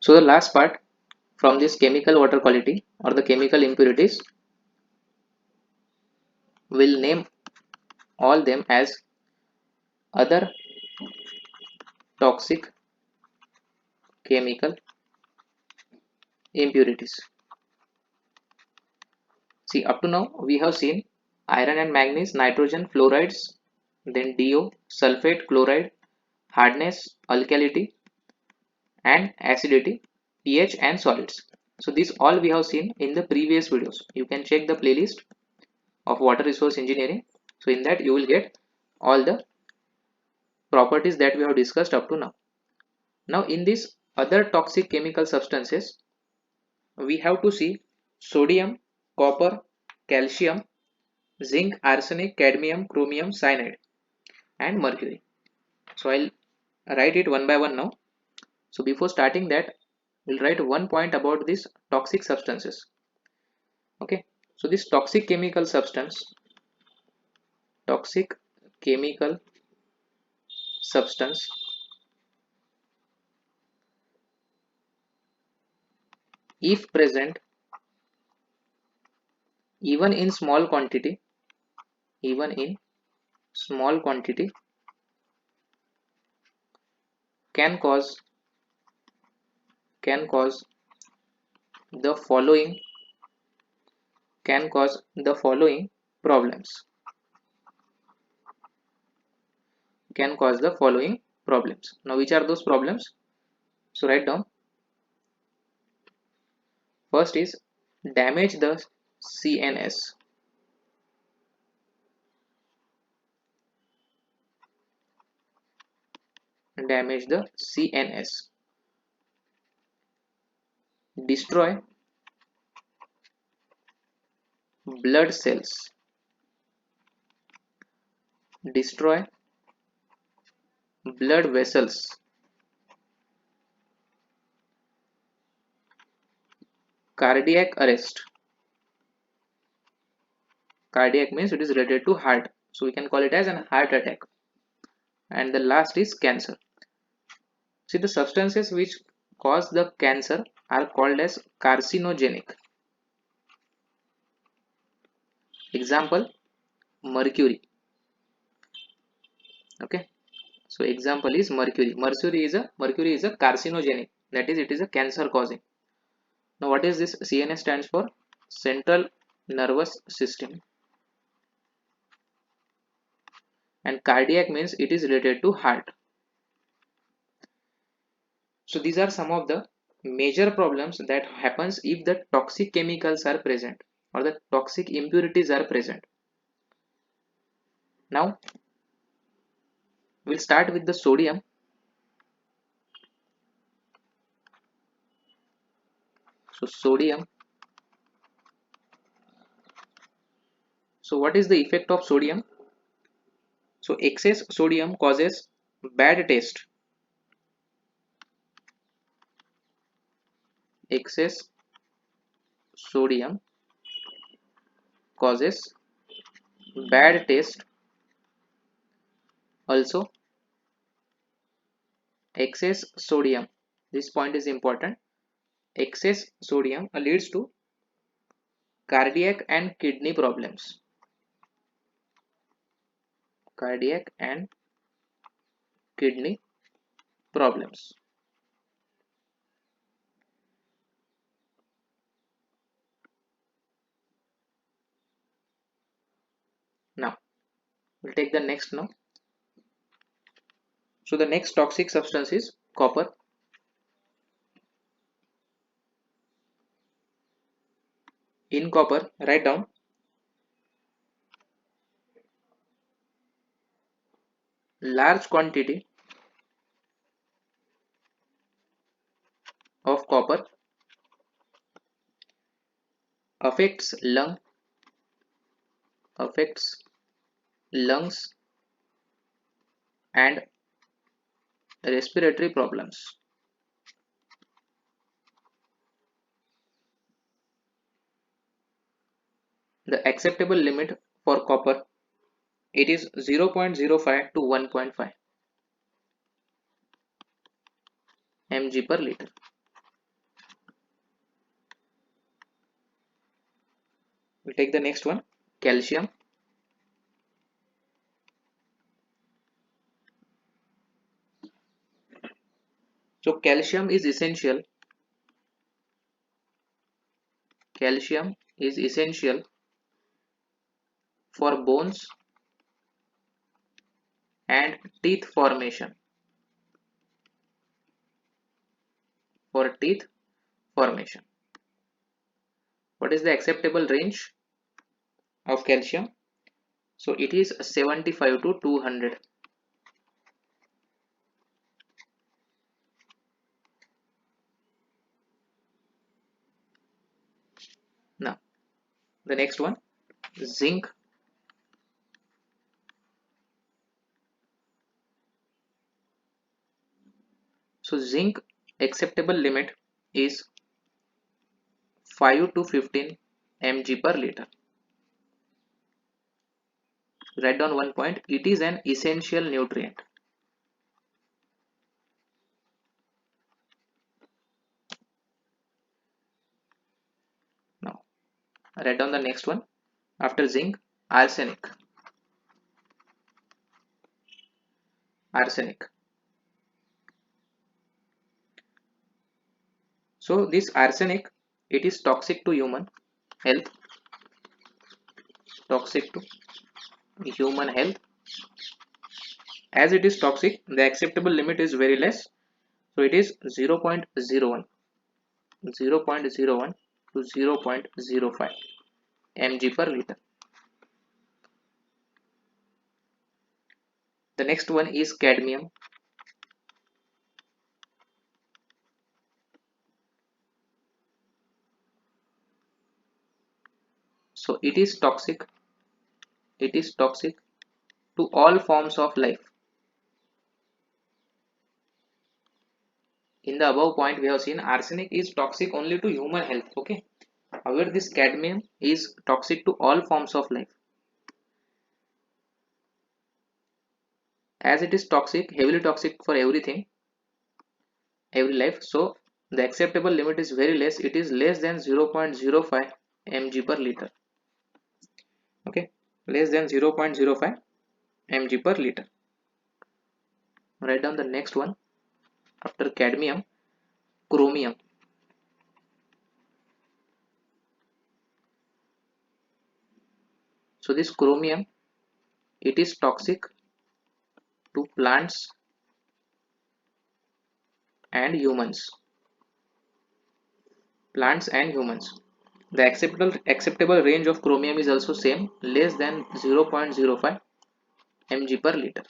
So the last part from this chemical water quality or the chemical impurities, will name all them as other toxic chemical impurities. See, up to now we have seen iron and manganese, nitrogen, fluorides, then DO, sulfate, chloride, hardness, alkality, and acidity, pH, and solids. So these all we have seen in the previous videos. You can check the playlist of water resource engineering. So in that you will get all the properties that we have discussed up to now. Now in these other toxic chemical substances, we have to see sodium, copper, calcium, zinc, arsenic, cadmium, chromium, cyanide, and mercury. So I'll write it one by one now. So before starting that, we'll write one point about these toxic substances. Okay. So this toxic chemical substance, if present even in small quantity, even in small quantity, can cause can cause the following problems. Can cause the following problems. Now which are those problems? So write down. First is damage the CNS. Damage the CNS. Destroy blood cells. Destroy blood vessels. Cardiac arrest. Cardiac means it is related to heart, so we can call it as an heart attack. And the last is cancer. See, the substances which cause the cancer are called as carcinogenic. Example, mercury. Okay, so example is mercury. Mercury is a carcinogenic, that is, it is a cancer causing. Now what is this? CNS stands for central nervous system, and cardiac means it is related to heart. So these are some of the major problems that happens if the toxic chemicals are present or the toxic impurities are present. Now we'll start with the sodium. So sodium. So what is the effect of sodium? So excess sodium causes bad taste. Excess sodium causes bad taste. Also, excess sodium, this point is important, excess sodium leads to cardiac and kidney problems. Cardiac and kidney problems. Now we'll take the next now. So the next toxic substance is copper. In copper, write down large quantity of copper affects lungs and respiratory problems. The acceptable limit for copper, it is 0.05 to 1.5 mg per liter. We'll take the next one, calcium. So calcium is essential. Calcium is essential for bones and teeth formation. For teeth formation. What is the acceptable range of calcium? So it is 75 to 200. Now the next one, zinc. So zinc acceptable limit is 5 to 15 mg per liter. Write down one point, it is an essential nutrient. Now write down the next one, after zinc, arsenic. Arsenic. So this arsenic, it is toxic to human health. Toxic to human health. As it is toxic, the acceptable limit is very less. So it is 0.01 to 0.05 mg per liter. The next one is cadmium. So it is toxic. It is toxic to all forms of life. In the above point we have seen arsenic is toxic only to human health. Okay. However, this cadmium is toxic to all forms of life. As it is toxic, heavily toxic for everything, every life. So the acceptable limit is very less. It is less than 0.05 mg per liter. Okay, less than 0.05 mg per liter. Write down the next one, after cadmium, chromium. So this chromium, it is toxic to plants and humans. Plants and humans. The acceptable range of chromium is also same, less than 0.05 mg per liter.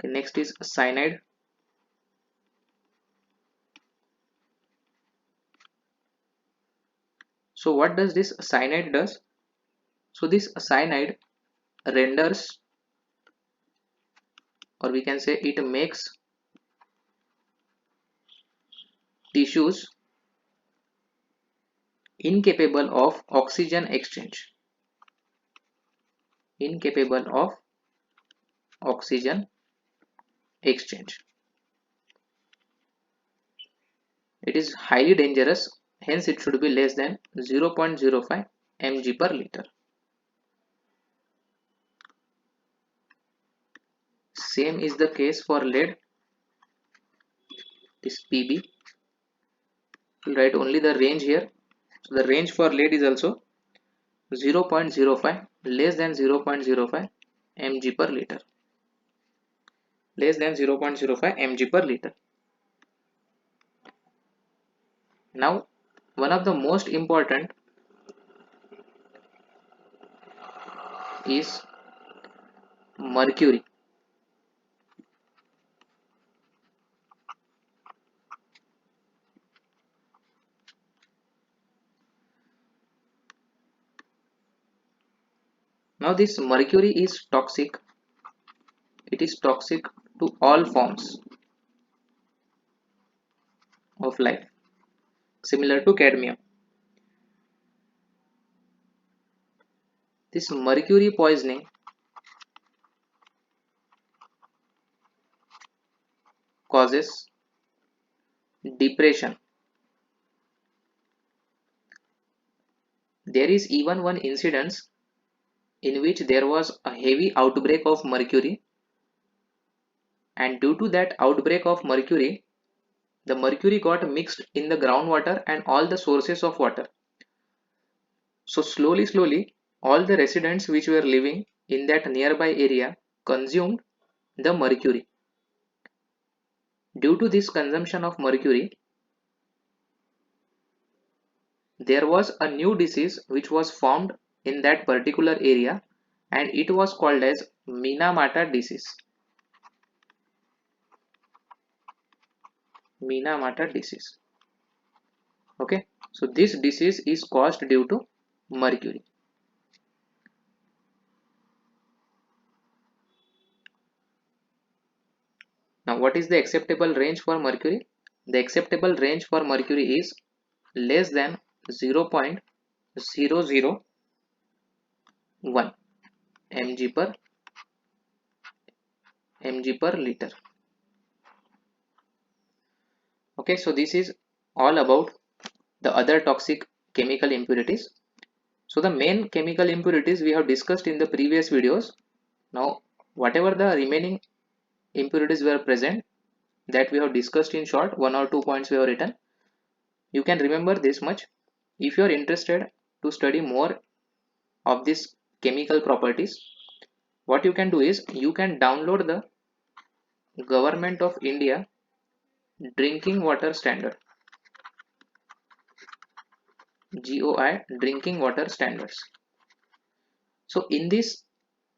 Okay, next is cyanide. So what does this cyanide does? So this cyanide renders, or we can say it makes tissues incapable of oxygen exchange. Incapable of oxygen exchange. It is highly dangerous, hence it should be less than 0.05 mg per liter. Same is the case for lead. This Pb. We'll write only the range here. So the range for lead is also 0.05, less than 0.05 mg per liter. Less than 0.05 mg per liter. Now, one of the most important is mercury. Now this mercury is toxic. It is toxic to all forms of life, similar to cadmium. This mercury poisoning causes depression, There is even one incident in which there was a heavy outbreak of mercury, and due to that outbreak of mercury, the mercury got mixed in the groundwater and all the sources of water. So slowly, all the residents which were living in that nearby area consumed the mercury. Due to this consumption of mercury, there was a new disease which was formed in that particular area, and it was called as Minamata disease. Minamata disease. Okay, so this disease is caused due to mercury. Now, what is the acceptable range for mercury? The acceptable range for mercury is less than 0.001 mg per liter. Okay, so this is all about the other toxic chemical impurities. So the main chemical impurities we have discussed in the previous videos. Now, whatever the remaining impurities were present, that we have discussed in short, 1 or 2 points we have written. You can remember this much. If you are interested to study more of these chemical properties, what you can do is you can download the Government of India Drinking Water Standard, GOI Drinking Water Standards. So in this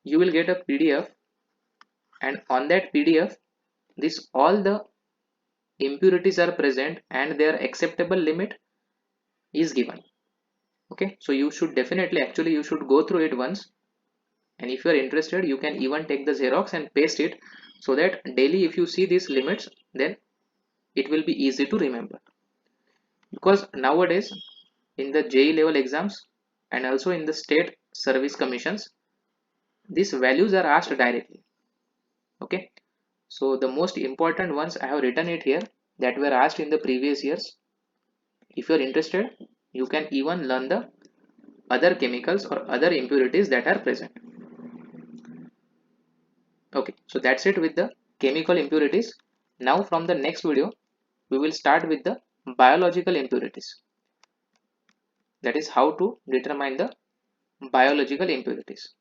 you will get a PDF, and on that PDF this all the impurities are present and their acceptable limit is given. Okay, so you should definitely, actually you should go through it once, and if you are interested you can even take the Xerox and paste it, so that daily if you see these limits, then it will be easy to remember. Because nowadays in the JEE level exams and also in the state service commissions, these values are asked directly. Okay, so the most important ones I have written it here, that were asked in the previous years. If you are interested, you can even learn the other chemicals or other impurities that are present. Okay, so that's it with the chemical impurities. Now from the next video we will start with the biological impurities, that is how to determine the biological impurities.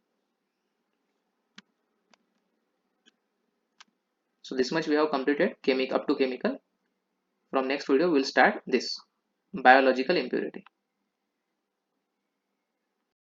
So this much we have completed up to chemical. From next video we will start this biological impurity.